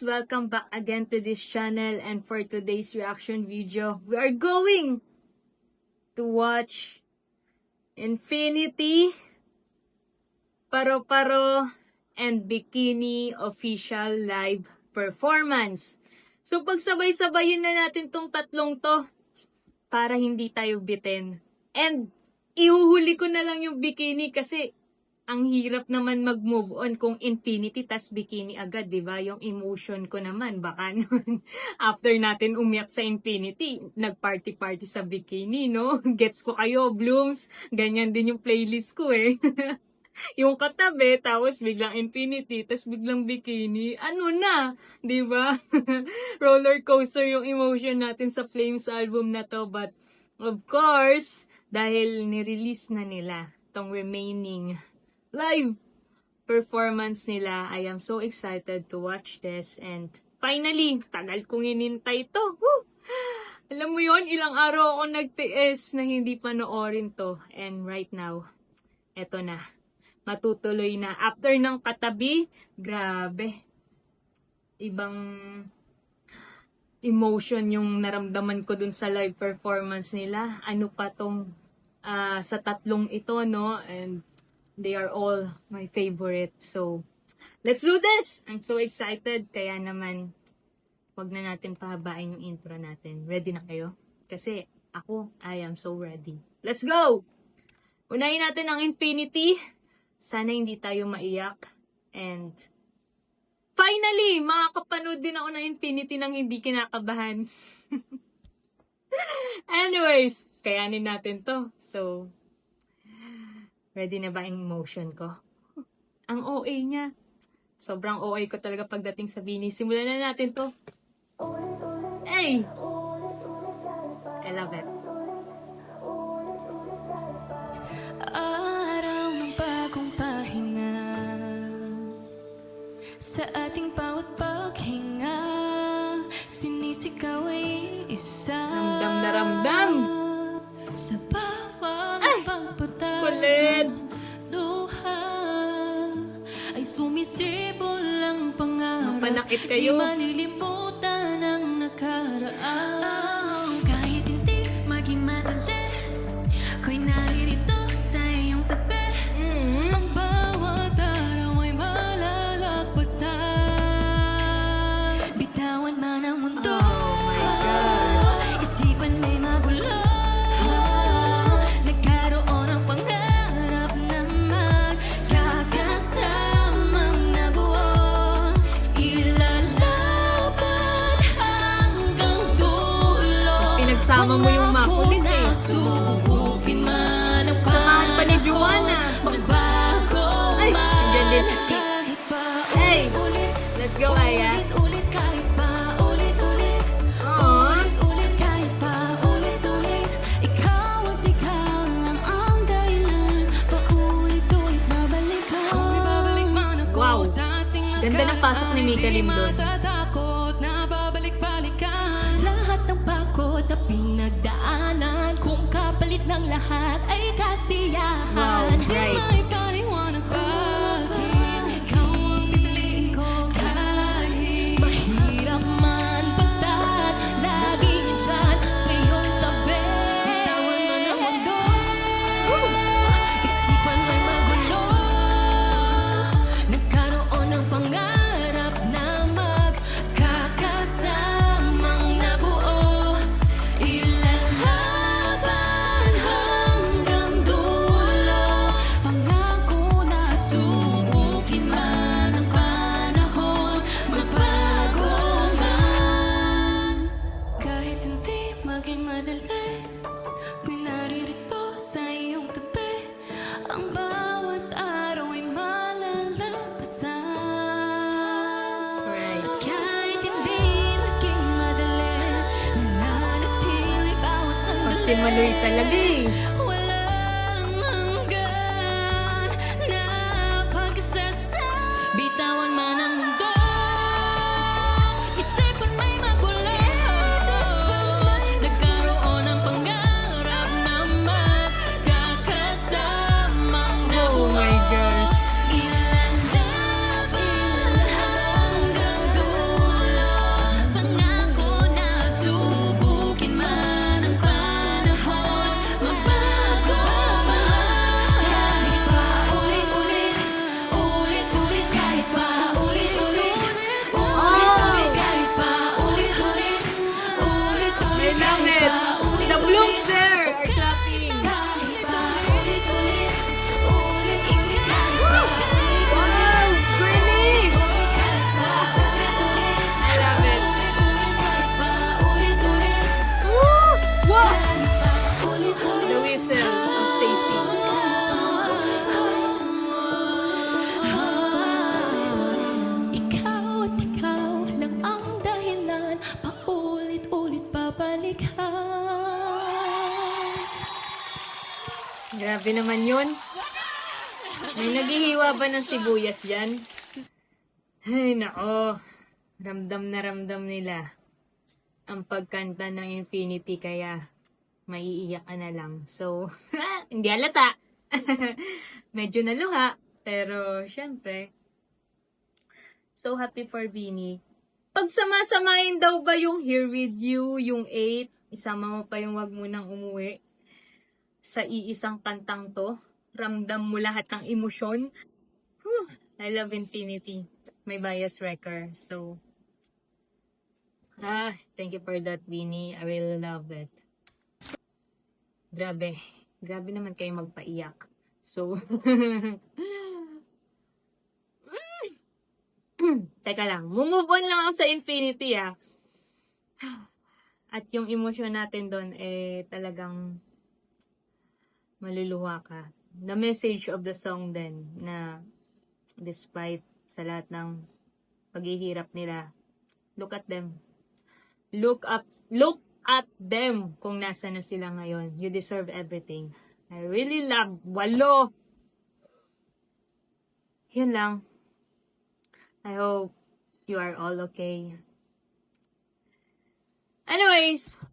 guys! Welcome back again to this channel, and for today's reaction video, we are going to watch Infinity, Paro-Paro, and Bikini official live performance. So pagsabay-sabayin na natin tong tatlong to para hindi tayo bitin. And ihuhuli ko na lang yung Bikini kasi ang hirap naman mag-move on kung Infinity tas Bikini agad, di ba? Yung emotion ko naman, baka naman after natin umiyak sa Infinity, nag-party-party sa Bikini, no? Gets ko kayo, Blooms. Ganyan din yung playlist ko eh. Yung katabi, tapos biglang Infinity, tapos biglang Bikini. Ano na? Di ba? Roller coaster yung emotion natin sa Flames album na to. But, of course, dahil nirelease na nila tong remaining live performance nila. I am so excited to watch this. And finally, tagal kong inintay to. Woo! Alam mo yon, ilang araw ako nagtiis na hindi panoorin to. And right now, eto na. Matutuloy na. After ng katabi, grabe. Ibang emotion yung naramdaman ko dun sa live performance nila. Ano pa tong sa tatlong ito, no? And they are all my favorite. So, let's do this! I'm so excited. Kaya naman, wag na natin pahabain yung intro natin. Ready na kayo? Kasi ako, I am so ready. Let's go! Unahin natin ang Infinity. Sana hindi tayo maiyak. And finally, makakapanood din ako ng Infinity nang hindi kinakabahan. Anyways, kayanin natin to. So, ready na ba ang emotion ko? Ang OA niya. Sobrang OA ko talaga pagdating sa Bini. Simulan na natin to. Hey! I love it. Araw ng bagong pahina sa ating bawat paghinga, sinisigaw ay isa. Ramdam na ramdam. Sa bawat pagpatay Kulit. ng luha ay sumisibol ang pangarap. Mapanakit kayo. Di malilimutan ang nakaraan. Kahit hindi maging madali, ko'y naririto sa iyong tabi. Ang bawat araw ay malalagpasan. Bitawan man ang mundo. Oh my God. Isipan may magulo. Nagkaroon ng pangarap na magkakasamang nabuo. Ilalaban hanggang dulo. Pinagsama mo yung makulit eh. Subukin man ang Samahan pa ni Joanna. magbago Ay, nandiyan din si Tik. kahit pa Hey, ulit-ulit. let's go, Aya. Ulit-ulit kahit pa ulit-ulit. Aww. Ulit-ulit kahit pa ulit-ulit. Ikaw at ikaw lang ang dahilan. Paulit-ulit babalik ka. Kung ibabalik man ako Wow. sa ating Ganda ng pasok ni Mika Lim doon. matatakot na babalik-balikan. Lahat ng pagod na pinagdaanan, kung kapalit ng lahat ay kasiyahan. Wow, Di right. maipaliwanag bakit ikaw ang pipiliin ko kahit mahirap man, basta't lagi nandyan sa iyong tabi. Bitawan man ang mundo, isipan mo'y magulo. Nagkaroon ng pangarap na magkakasamang nabuo. Ilalaban hanggang dulo. Pangako na subukin man ang panahon, magbago man. Kahit hindi maging madali, ko'y naririto sa iyong tabi. Ang bawat araw ay malalampasan. Right. Kahit hindi maging madali, nananatili bawat sandali. Magsimaloy talaga eh. Walang hanggan na pagsasama. Bitawan man ang mundo, isipan may magulo. Nagkaroon ng pangarap na magkakasamang Oh nabuo. my gosh. Ilalaban hanggang dulo. Grabe naman yun. May naghihiwa ba ng sibuyas dyan? Ay, nako. Ramdam na ramdam nila ang pagkanta ng Infinity, kaya maiiyak ka na lang. So, hindi halata. Medyo naluha, pero syempre, so happy for Beanie. Pagsama-samahin daw ba yung Here With You, yung 8, isama mo pa yung Wag Munang Umuwi sa iisang kantang to. Ramdam mo lahat ng emosyon. Whew, I love Infinity. May bias wrecker. So, thank you for that, Beanie. I really love it. Grabe. Grabe naman kayo magpaiyak. So, teka lang. Move on lang ako sa Infinity, ah. At yung emosyon natin doon, talagang maluluha ka. The message of the song din, na despite sa lahat ng paghihirap nila, look at them. Look at them kung nasa na sila ngayon. You deserve everything. I really love Walo. Yun lang. I hope you are all okay. Anyways,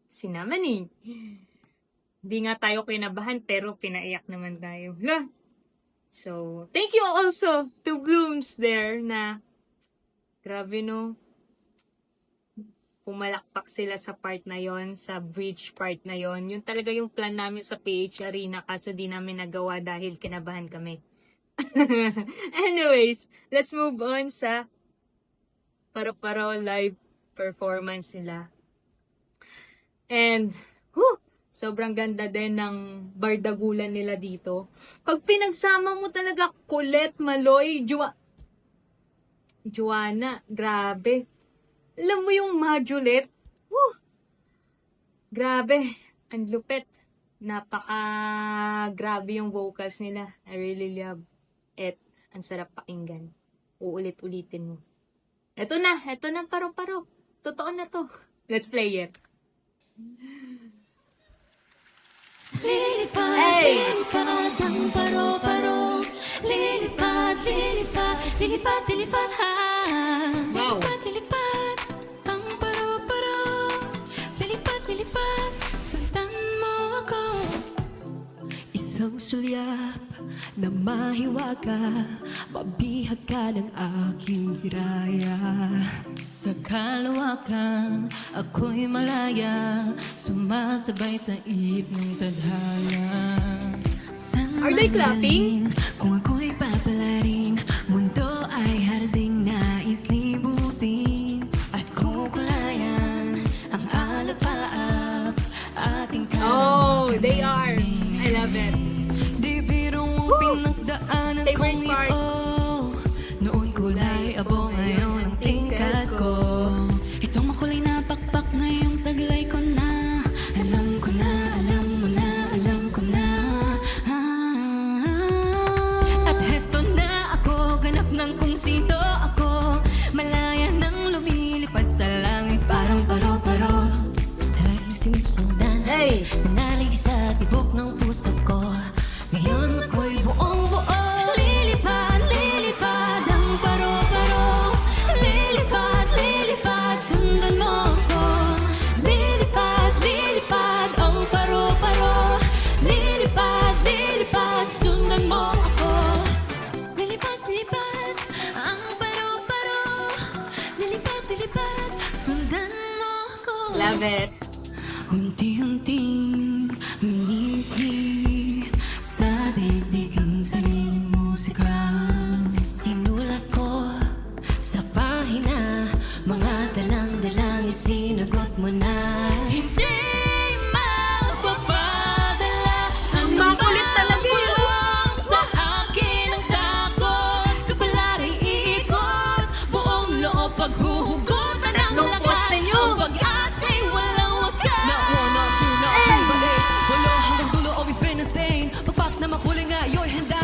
sinama ni. Hindi nga tayo kinabahan pero pinaiyak naman tayo. So, thank you also to Blooms there na grabe no. Pumalakpak sila sa part na yon, sa bridge part na yon. Yun talaga yung plan namin sa PH Arena kaso di namin nagawa dahil kinabahan kami. Anyways, let's move on sa Paro-Paro live performance nila. And, sobrang ganda din ng bardagulan nila dito. Pag pinagsama mo talaga, Colette, Maloy, Joanna, grabe. Alam mo yung Majulet? Grabe. Ang lupet. Grabe yung vocals nila. I really love it. Ang sarap pakinggan. Uulit-ulitin mo. Eto na, Paro-Paro. Totoo na to. Let's play it. Lilipad, Hey! lilipad ang paro-paro. Lilipad, lilipad, lilipad, lilipad, ha. Wow. Lilipad, lilipad ang paro-paro. Lilipad, lilipad, sundan mo ako. Isang sulyap na mahiwaga, mabihag ka ng aking hiraya. Sa kalawakan, ako'y malaya, sumasabay sa ihip ng tadhana. Saan Are they man clapping? dalhin, kung ako'y papalarin, mundo ay harding nais libutin. At kukulayan ang alapaap, ating Oh, they are. I love it. Di biro ang pinagdaanan Favorite kong part. ito. Noon kulay abo, ngayon ang tingkad ko. Itong makulay na pakpak, ngayong taglay ko na. Alam ko na, alam mo na, alam ko na. At heto na ako, ganap ng kung sino ako. Malaya nang lumilipad sa langit, parang paro-paro. Taray sinipsundan, Hey! nanalig sa tibok ng puso ko. Ngayon ako'y buong-buo. Lilipad, lilipad ang paro-paro. Lilipad, lilipad, sundan mo ako. Lilipad, lilipad ang paro-paro. Lilipad, lilipad, sundan mo ako. Lilipad, lilipad ang paro-paro. Lilipad, lilipad, sundan mo ako. Love it. Unti-unting miniti sa daigdig ang sariling musika. Sinulat ko sa pahina, mga dalang-dalang isinagot mo na. Hindi magpapadala ang Makulit talaga yun. bulong sa akin ang takot. Kapalaray iikot, buong loob paghuhugot na ng Tatlong lakas. poste nyo. Ang pag-asa'y walang wakas. Not one, not two, not three, but eight. Walo hanggang dulo, always been the same. Pagpak na makulay nga, yo'y handa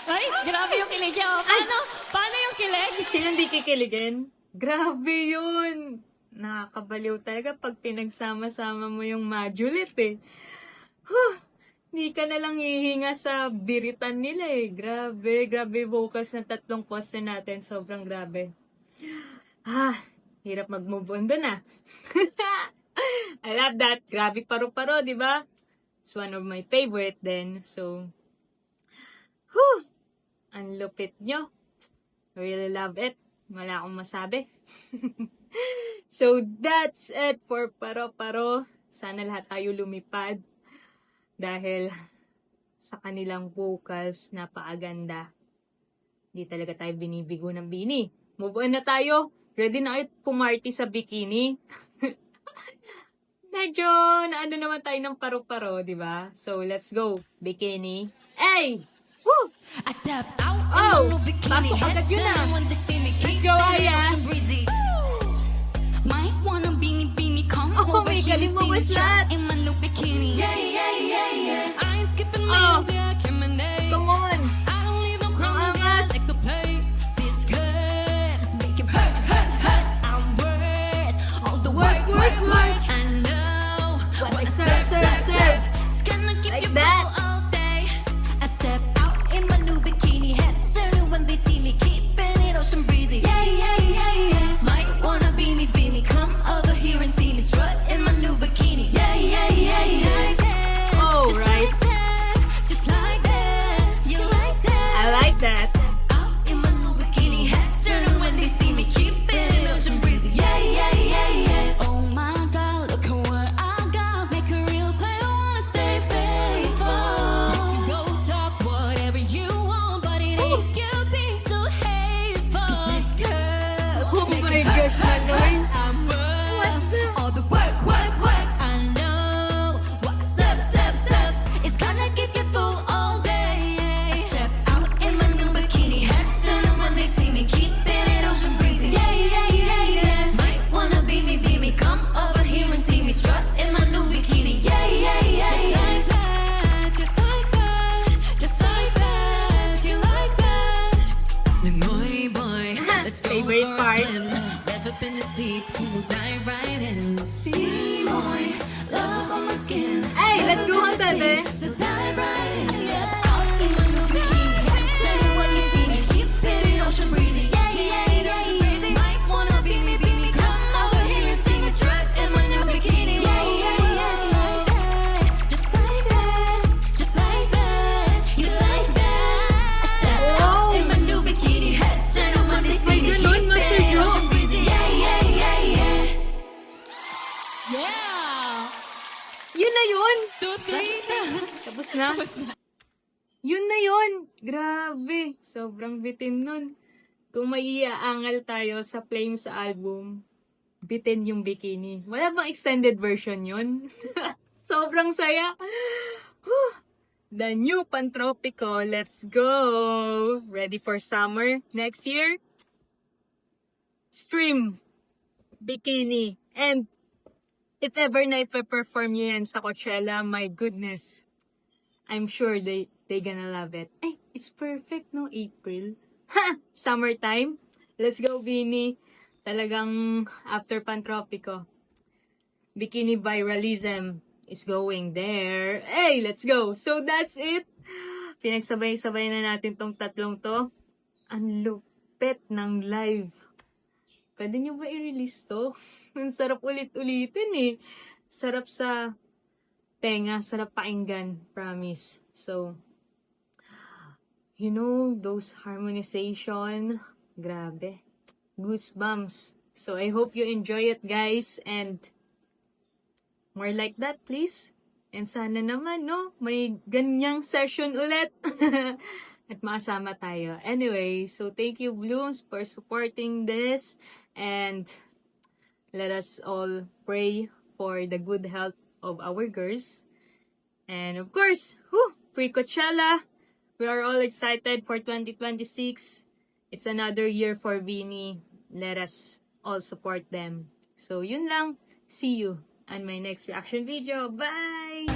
Ay, grabe yung kilig niya. Oh. Paano yung kilig? Sino hindi kikiligin? Grabe yun! Nakakabaliw talaga pag pinagsama-sama mo yung modulet eh. Hindi ka na lang hihinga sa biritan nila eh. Grabe vocals ng tatlong poste natin. Sobrang grabe. Hirap mag-move on dun ah. I love that. Grabe paro-paro, di ba? It's one of my favorite then. So, ang lupit nyo. Really love it. Wala akong masabi. So, that's it for Paro-Paro. Sana lahat tayo lumipad. Dahil sa kanilang vocals, napakaganda. Hindi talaga tayo binibigo ng bini. Move on na tayo. Ready na kayo pumarty sa bikini? Medyo naano naman tayo ng paro-paro, di ba? So, let's go. Bikini. Hey! Woo! I step out Oh, in my new bikini. pasok agad Heads yun ah. down when they see me. Let's Keep go, it Aya. ocean breezy. Might wanna beanie, come Oh, over may here galing and mo, see me Baslat. drop in my new bikini. Yeah. I ain't skipping Oh. meals, yeah, Kim and A. Come on! I don't leave no crumbs, yeah, angas. like the plate. This curves make it hurt. I'm worth all the work. I know What I what I serve. It's gonna keep Like you that. full all day. I step out in my new bikini, heads turning when they see me, keeping it ocean breezy. Yeah. Might wanna be me, come over here and see me strut in my new bikini. Yeah. Like that. Oh, Just right. like that. Just like that. You like that. I like that. Out in my new bikini, heads turning when they see me, keeping it ocean breezy. Yeah. Oh my God, look at what I got. Make a real play, wanna stay faithful. You can go talk whatever you want, but it ain't you being so hateful. 'Cause this girl's Oh make my it hurt. gosh, Manoy. I'm worth all the work. I know what's up. It's gonna keep you full all day. I step out in my new bikini, heads turning when they see me, keeping it ocean breezy. Yeah. Might wanna be me, come over here and see me strut in my new bikini. Yeah. Just like that. You like that? Langoy boy, let's go Favorite for part. a swim. Never been this deep, we'll dive right in. See moy, love on my skin. Hey, let's go home, Tate. So dive right in. I step out in my new bikini. Heads turning when you see me, keep it ocean breezy. Yeah. Ocean breezy. Might wanna be me, come over here and see me strut in my new bikini. Just like that. You like that? I step out in my new bikini. Heads turning when they see me, Ay, keep ganun, Master it Jo. ocean breezy. Yeah. Yun na yun! 2, 3 Tapos na? Yun na yun! Grabe! Sobrang bitin nun. Kung may iaangal tayo sa Flames album, bitin yung bikini. Wala bang extended version yun? Sobrang saya! Whew. The new Pantropico, let's go! Ready for summer next year? Stream, bikini, and if ever na ipe-perform nyo yan sa Coachella, my goodness, I'm sure they gonna love it. Ay, it's perfect, no? April. Ha! Summertime. Let's go, Bini. Talagang after Pantropico, bikini viralism is going there. Hey, let's go! So that's it. Pinagsabay-sabay na natin tong tatlong to. Ang lupet ng live. Pwede nyo ba i-release to? Ang sarap ulit-ulitin eh. Sarap sa tenga, sarap pakinggan, promise. So, you know, those harmonization, grabe. Goosebumps. So, I hope you enjoy it, guys. And, more like that, please. And sana naman, no? May ganyang session ulit. At makasama tayo. Anyway, so thank you, Blooms, for supporting this. And let us all pray for the good health of our girls. And of course, pre-Coachella, we are all excited for 2026. It's another year for Beanie. Let us all support them. So, yun lang. See you on my next reaction video. Bye!